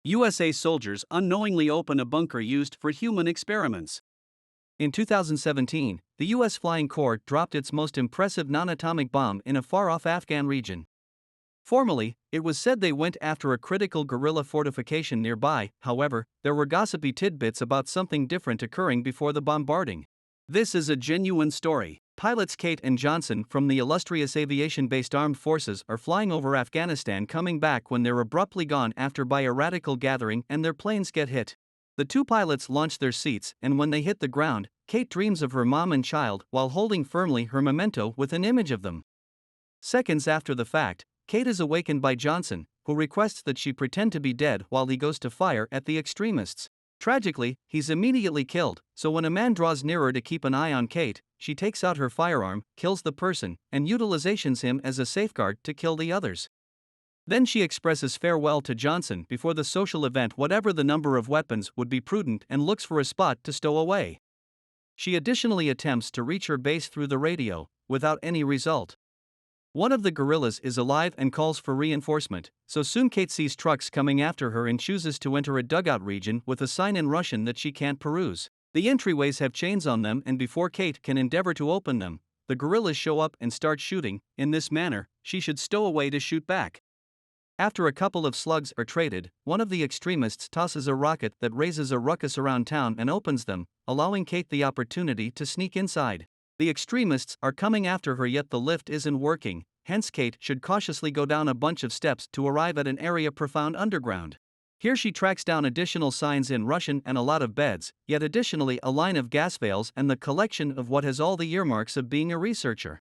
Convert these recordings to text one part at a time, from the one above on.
USA soldiers unknowingly open a bunker used for human experiments. In 2017, the U.S. Flying Corps dropped its most impressive non-atomic bomb in a far-off Afghan region. Formally, it was said they went after a critical guerrilla fortification nearby. However, there were gossipy tidbits about something different occurring before the bombarding. This is a genuine story. Pilots Kate and Johnson from the illustrious aviation-based armed forces are flying over Afghanistan, coming back when they're abruptly gone after by a radical gathering and their planes get hit. The two pilots launch their seats, and when they hit the ground, Kate dreams of her mom and child while holding firmly her memento with an image of them. Seconds after the fact, Kate is awakened by Johnson, who requests that she pretend to be dead while he goes to fire at the extremists. Tragically, he's immediately killed, so when a man draws nearer to keep an eye on Kate, she takes out her firearm, kills the person, and utilizes him as a safeguard to kill the others. Then she expresses farewell to Johnson before the social event. Whatever the number of weapons would be prudent, and looks for a spot to stow away. She additionally attempts to reach her base through the radio, without any result. One of the guerrillas is alive and calls for reinforcement, so soon Kate sees trucks coming after her and chooses to enter a dugout region with a sign in Russian that she can't peruse. The entryways have chains on them, and before Kate can endeavor to open them, the guerrillas show up and start shooting. In this manner, she should stow away to shoot back. After a couple of slugs are traded, one of the extremists tosses a rocket that raises a ruckus around town and opens them, allowing Kate the opportunity to sneak inside. The extremists are coming after her, yet the lift isn't working, hence Kate should cautiously go down a bunch of steps to arrive at an area profound underground. Here she tracks down additional signs in Russian and a lot of beds, yet additionally a line of gas vials and the collection of what has all the earmarks of being a researcher.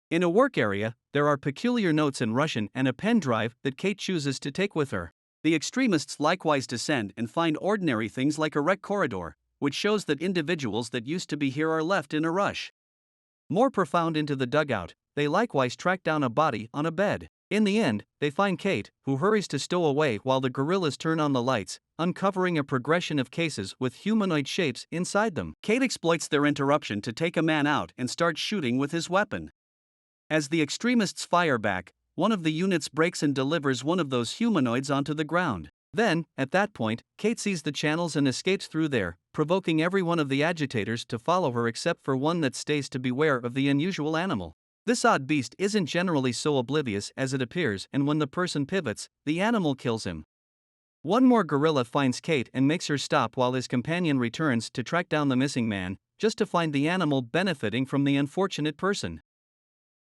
In a work area, there are peculiar notes in Russian and a pen drive that Kate chooses to take with her. The extremists likewise descend and find ordinary things like a wrecked corridor, which shows that individuals that used to be here are left in a rush. More profound into the dugout, they likewise track down a body on a bed. In the end, they find Kate, who hurries to stow away while the guerrillas turn on the lights, uncovering a progression of cases with humanoid shapes inside them. Kate exploits their interruption to take a man out and starts shooting with his weapon. As the extremists fire back, one of the units breaks and delivers one of those humanoids onto the ground. Then, at that point, Kate sees the channels and escapes through there, provoking every one of the agitators to follow her except for one that stays to beware of the unusual animal. This odd beast isn't generally so oblivious as it appears, and when the person pivots, the animal kills him. One more gorilla finds Kate and makes her stop while his companion returns to track down the missing man, just to find the animal benefiting from the unfortunate person.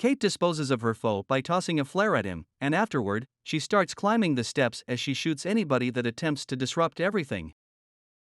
Kate disposes of her foe by tossing a flare at him, and afterward, she starts climbing the steps as she shoots anybody that attempts to disrupt everything.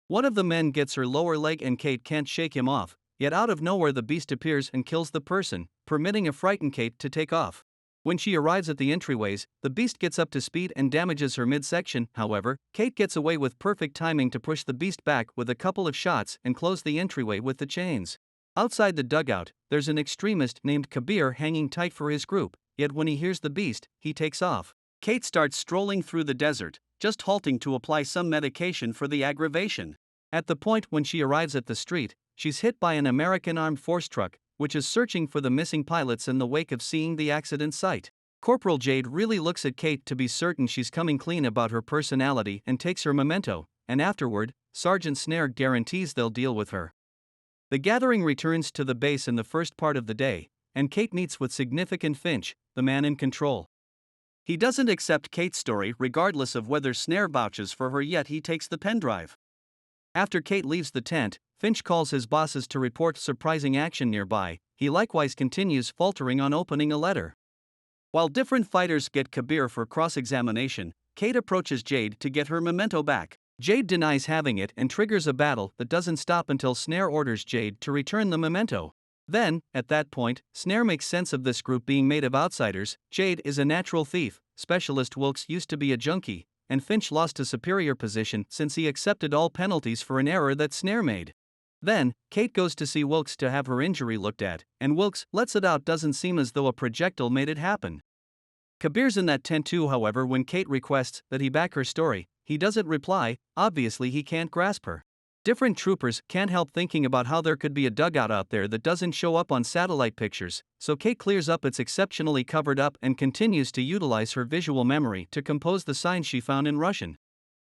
One of the men gets her lower leg and Kate can't shake him off, yet out of nowhere the beast appears and kills the person, permitting a frightened Kate to take off. When she arrives at the entryways, the beast gets up to speed and damages her midsection. However, Kate gets away with perfect timing to push the beast back with a couple of shots and close the entryway with the chains. Outside the dugout, there's an extremist named Kabir hanging tight for his group, yet when he hears the beast, he takes off. Kate starts strolling through the desert, just halting to apply some medication for the aggravation. At the point when she arrives at the street, she's hit by an American armed force truck, which is searching for the missing pilots in the wake of seeing the accident site. Corporal Jade really looks at Kate to be certain she's coming clean about her personality and takes her memento, and afterward, Sergeant Snare guarantees they'll deal with her. The gathering returns to the base in the first part of the day, and Kate meets with significant Finch, the man in control. He doesn't accept Kate's story regardless of whether Snare vouches for her, yet he takes the pen drive. After Kate leaves the tent, Finch calls his bosses to report surprising action nearby. He likewise continues faltering on opening a letter. While different fighters get Kabir for cross-examination, Kate approaches Jade to get her memento back. Jade denies having it and triggers a battle that doesn't stop until Snare orders Jade to return the memento. Then, at that point, Snare makes sense of this group being made of outsiders. Jade is a natural thief, Specialist Wilkes used to be a junkie, and Finch lost a superior position since he accepted all penalties for an error that Snare made. Then, Kate goes to see Wilkes to have her injury looked at, and Wilkes lets it out. Doesn't seem as though a projectile made it happen. Kabir's in that tent too. However, when Kate requests that he back her story, he doesn't reply. Obviously he can't grasp her. Different troopers can't help thinking about how there could be a dugout out there that doesn't show up on satellite pictures, so Kate clears up it's exceptionally covered up and continues to utilize her visual memory to compose the signs she found in Russian.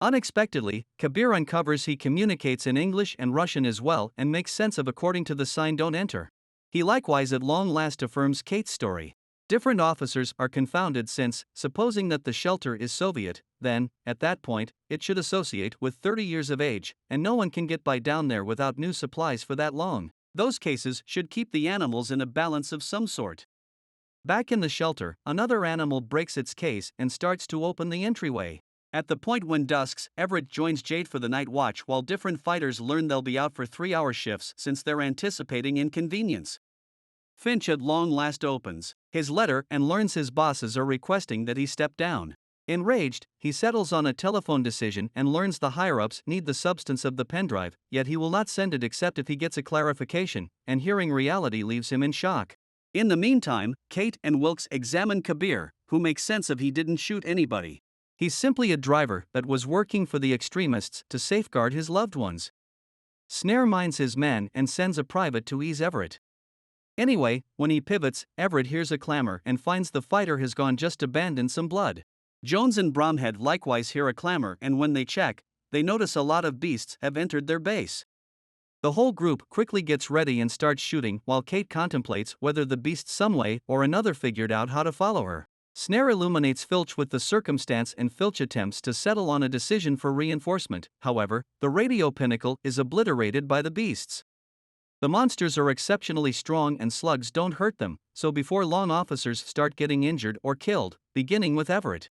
Unexpectedly, Kabir uncovers he communicates in English and Russian as well and makes sense of according to the sign "Don't enter." He likewise at long last affirms Kate's story. Different officers are confounded since, supposing that the shelter is Soviet, then, at that point, it should associate with 30 years of age, and no one can get by down there without new supplies for that long. Those cases should keep the animals in a balance of some sort. Back in the shelter, another animal breaks its case and starts to open the entryway. At the point when dusks, Everett joins Jade for the night watch while different fighters learn they'll be out for 3-hour shifts since they're anticipating inconvenience. Finch at long last opens his letter and learns his bosses are requesting that he step down. Enraged, he settles on a telephone decision and learns the higher-ups need the substance of the pendrive, yet he will not send it except if he gets a clarification, and hearing reality leaves him in shock. In the meantime, Kate and Wilkes examine Kabir, who makes sense of he didn't shoot anybody. He's simply a driver that was working for the extremists to safeguard his loved ones. Snare minds his man and sends a private to ease Everett. Anyway, when he pivots, Everett hears a clamor and finds the fighter has gone just to abandon some blood. Jones and Bromhead likewise hear a clamor, and when they check, they notice a lot of beasts have entered their base. The whole group quickly gets ready and starts shooting while Kate contemplates whether the beast some way or another figured out how to follow her. Snare illuminates Filch with the circumstance and Filch attempts to settle on a decision for reinforcement. However, the radio pinnacle is obliterated by the beasts. The monsters are exceptionally strong and slugs don't hurt them, so before long officers start getting injured or killed, beginning with Everett.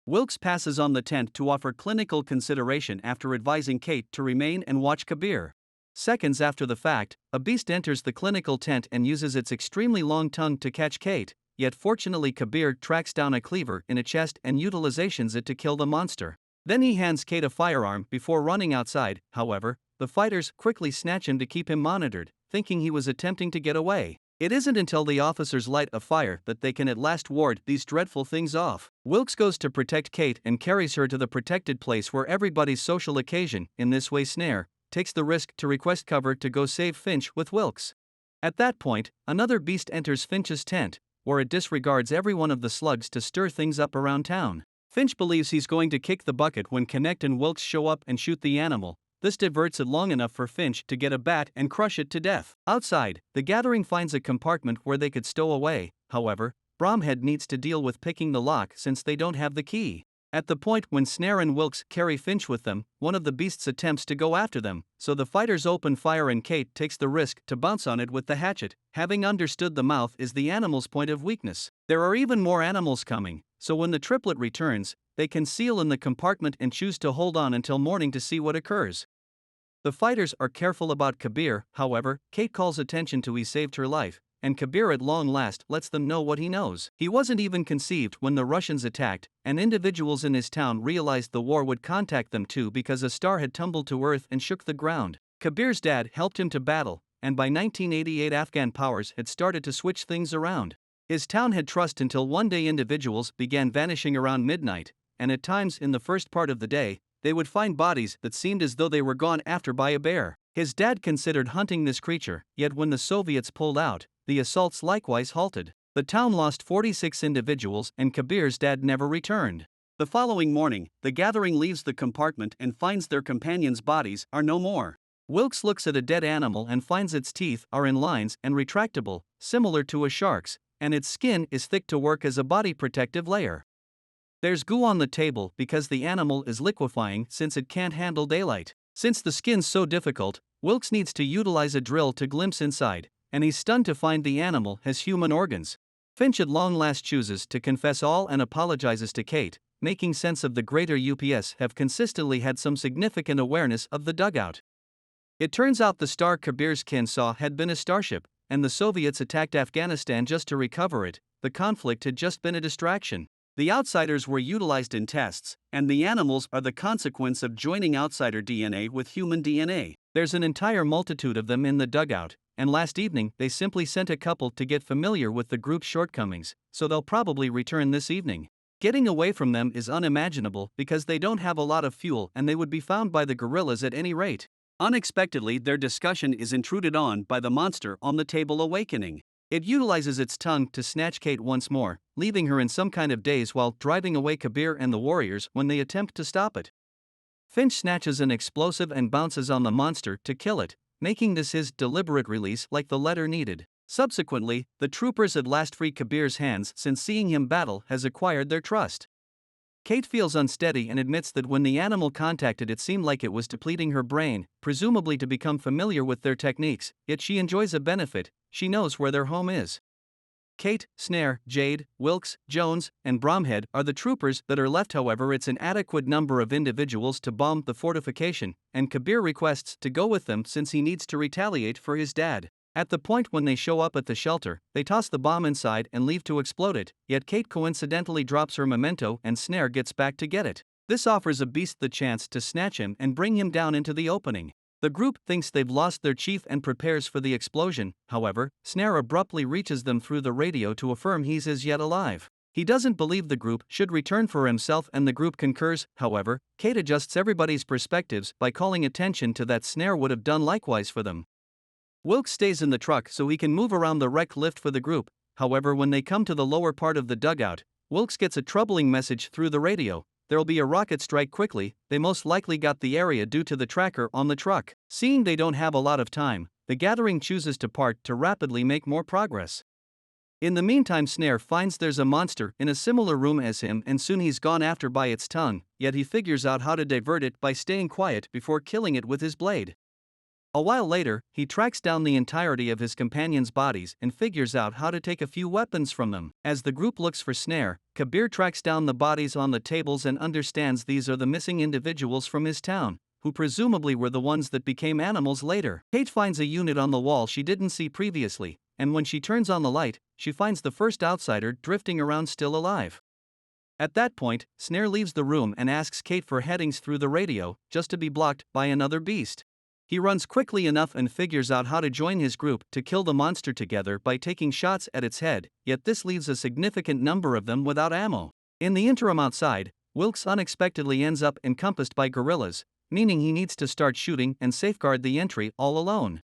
Wilkes passes on the tent to offer clinical consideration after advising Kate to remain and watch Kabir. Seconds after the fact, a beast enters the clinical tent and uses its extremely long tongue to catch Kate, yet fortunately Kabir tracks down a cleaver in a chest and utilizations it to kill the monster. Then he hands Kate a firearm before running outside. However, the fighters quickly snatch him to keep him monitored, thinking he was attempting to get away. It isn't until the officers light a fire that they can at last ward these dreadful things off. Wilkes goes to protect Kate and carries her to the protected place where everybody's social occasion. In this way Snare takes the risk to request cover to go save Finch with Wilkes. At that point, another beast enters Finch's tent, where it disregards every one of the slugs to stir things up around town. Finch believes he's going to kick the bucket when Connect and Wilkes show up and shoot the animal. This diverts it long enough for Finch to get a bat and crush it to death. Outside, the gathering finds a compartment where they could stow away. However, Bromhead needs to deal with picking the lock since they don't have the key. At the point when Snare and Wilkes carry Finch with them, one of the beasts attempts to go after them, so the fighters open fire and Kate takes the risk to bounce on it with the hatchet, having understood the mouth is the animal's point of weakness. There are even more animals coming, so when the triplet returns, they conceal in the compartment and choose to hold on until morning to see what occurs. The fighters are careful about Kabir. However, Kate calls attention to he saved her life, and Kabir at long last lets them know what he knows. He wasn't even conceived when the Russians attacked, and individuals in his town realized the war would contact them too because a star had tumbled to earth and shook the ground. Kabir's dad helped him to battle, and by 1988 Afghan powers had started to switch things around. His town had trust until one day individuals began vanishing around midnight, and at times in the first part of the day, they would find bodies that seemed as though they were gone after by a bear. His dad considered hunting this creature, yet when the Soviets pulled out, the assaults likewise halted. The town lost 46 individuals and Kabir's dad never returned. The following morning, the gathering leaves the compartment and finds their companions' bodies are no more. Wilkes looks at a dead animal and finds its teeth are in lines and retractable, similar to a shark's, and its skin is thick to work as a body protective layer. There's goo on the table because the animal is liquefying since it can't handle daylight. Since the skin's so difficult, Wilkes needs to utilize a drill to glimpse inside, and he's stunned to find the animal has human organs. Finch at long last chooses to confess all and apologizes to Kate, making sense of the greater UPS have consistently had some significant awareness of the dugout. It turns out the star Kabir's kin saw had been a starship, and the Soviets attacked Afghanistan just to recover it. The conflict had just been a distraction. The outsiders were utilized in tests, and the animals are the consequence of joining outsider DNA with human DNA. There's an entire multitude of them in the dugout, and last evening they simply sent a couple to get familiar with the group's shortcomings, so they'll probably return this evening. Getting away from them is unimaginable because they don't have a lot of fuel and they would be found by the guerrillas at any rate. Unexpectedly, their discussion is intruded on by the monster on the table awakening. It utilizes its tongue to snatch Kate once more, leaving her in some kind of daze while driving away Kabir and the warriors when they attempt to stop it. Finch snatches an explosive and bounces on the monster to kill it, making this his deliberate release like the letter needed. Subsequently, the troopers at last free Kabir's hands since seeing him battle has acquired their trust. Kate feels unsteady and admits that when the animal contacted it seemed like it was depleting her brain, presumably to become familiar with their techniques, yet she enjoys a benefit, she knows where their home is. Kate, Snare, Jade, Wilkes, Jones, and Bromhead are the troopers that are left. However, it's an adequate number of individuals to bomb the fortification, and Kabir requests to go with them since he needs to retaliate for his dad. At the point when they show up at the shelter, they toss the bomb inside and leave to explode it, yet Kate coincidentally drops her memento and Snare gets back to get it. This offers a beast the chance to snatch him and bring him down into the opening. The group thinks they've lost their chief and prepares for the explosion. However, Snare abruptly reaches them through the radio to affirm he's as yet alive. He doesn't believe the group should return for himself and the group concurs. However, Kate adjusts everybody's perspectives by calling attention to that Snare would have done likewise for them. Wilkes stays in the truck so he can move around the wreck lift for the group. However, when they come to the lower part of the dugout, Wilkes gets a troubling message through the radio. There'll be a rocket strike quickly, they most likely got the area due to the tracker on the truck. Seeing they don't have a lot of time, the gathering chooses to part to rapidly make more progress. In the meantime, Snare finds there's a monster in a similar room as him and soon he's gone after by its tongue, yet he figures out how to divert it by staying quiet before killing it with his blade. A while later, he tracks down the entirety of his companions' bodies and figures out how to take a few weapons from them. As the group looks for Snare, Kabir tracks down the bodies on the tables and understands these are the missing individuals from his town, who presumably were the ones that became animals later. Kate finds a unit on the wall she didn't see previously, and when she turns on the light, she finds the first outsider drifting around still alive. At that point, Snare leaves the room and asks Kate for headings through the radio, just to be blocked by another beast. He runs quickly enough and figures out how to join his group to kill the monster together by taking shots at its head, yet this leaves a significant number of them without ammo. In the interim outside, Wilkes unexpectedly ends up encompassed by guerrillas, meaning he needs to start shooting and safeguard the entry all alone.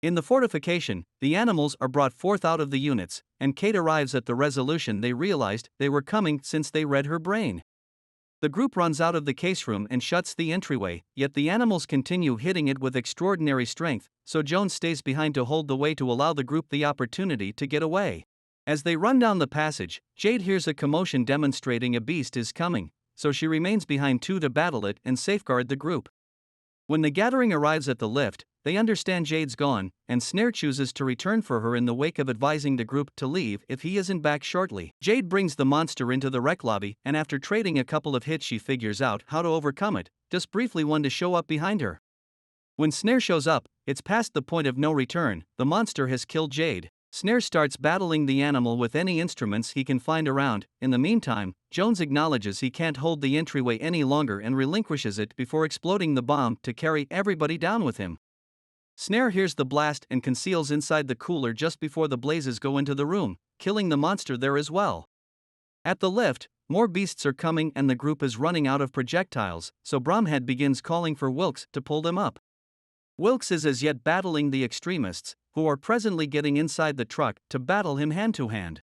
In the fortification, the animals are brought forth out of the units, and Kate arrives at the resolution they realized they were coming since they read her brain. The group runs out of the case room and shuts the entryway, yet the animals continue hitting it with extraordinary strength, so Jones stays behind to hold the way to allow the group the opportunity to get away. As they run down the passage, Jade hears a commotion demonstrating a beast is coming, so she remains behind too to battle it and safeguard the group. When the gathering arrives at the lift, they understand Jade's gone, and Snare chooses to return for her in the wake of advising the group to leave if he isn't back shortly. Jade brings the monster into the rec lobby, and after trading a couple of hits she figures out how to overcome it, just briefly one to show up behind her. When Snare shows up, it's past the point of no return, the monster has killed Jade. Snare starts battling the animal with any instruments he can find around. In the meantime, Jones acknowledges he can't hold the entryway any longer and relinquishes it before exploding the bomb to carry everybody down with him. Snare hears the blast and conceals inside the cooler just before the blazes go into the room, killing the monster there as well. At the lift, more beasts are coming and the group is running out of projectiles, so Bromhead begins calling for Wilkes to pull them up. Wilkes is as yet battling the extremists, who are presently getting inside the truck to battle him hand-to-hand.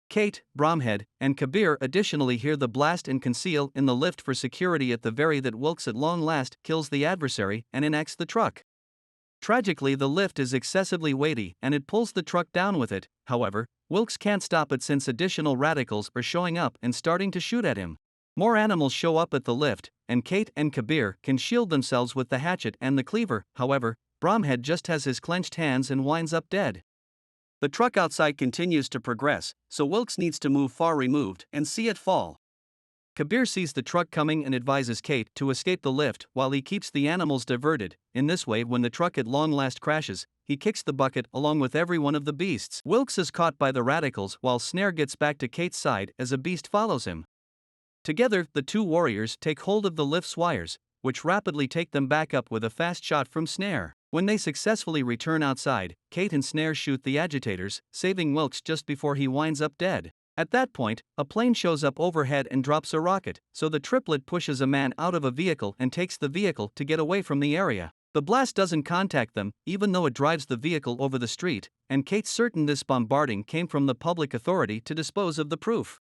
Kate, Bromhead, and Kabir additionally hear the blast and conceal in the lift for security at the very that Wilkes at long last kills the adversary and enacts the truck. Tragically, the lift is excessively weighty and it pulls the truck down with it. However, Wilkes can't stop it since additional radicals are showing up and starting to shoot at him. More animals show up at the lift, and Kate and Kabir can shield themselves with the hatchet and the cleaver. However, Bromhead just has his clenched hands and winds up dead. The truck outside continues to progress, so Wilkes needs to move far removed and see it fall. Kabir sees the truck coming and advises Kate to escape the lift while he keeps the animals diverted. In this way, when the truck at long last crashes, he kicks the bucket along with every one of the beasts. Wilkes is caught by the radicals while Snare gets back to Kate's side as a beast follows him. Together, the two warriors take hold of the lift's wires, which rapidly take them back up with a fast shot from Snare. When they successfully return outside, Kate and Snare shoot the agitators, saving Wilkes just before he winds up dead. At that point, a plane shows up overhead and drops a rocket, so the triplet pushes a man out of a vehicle and takes the vehicle to get away from the area. The blast doesn't contact them, even though it drives the vehicle over the street, and Kate's certain this bombarding came from the public authority to dispose of the proof.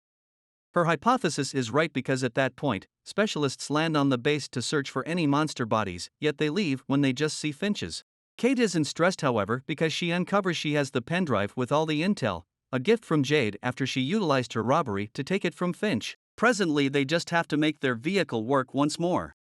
Her hypothesis is right because at that point, specialists land on the base to search for any monster bodies, yet they leave when they just see Finch's. Kate isn't stressed, however, because she uncovers she has the pendrive with all the intel, a gift from Jade after she utilized her robbery to take it from Finch. Presently, they just have to make their vehicle work once more.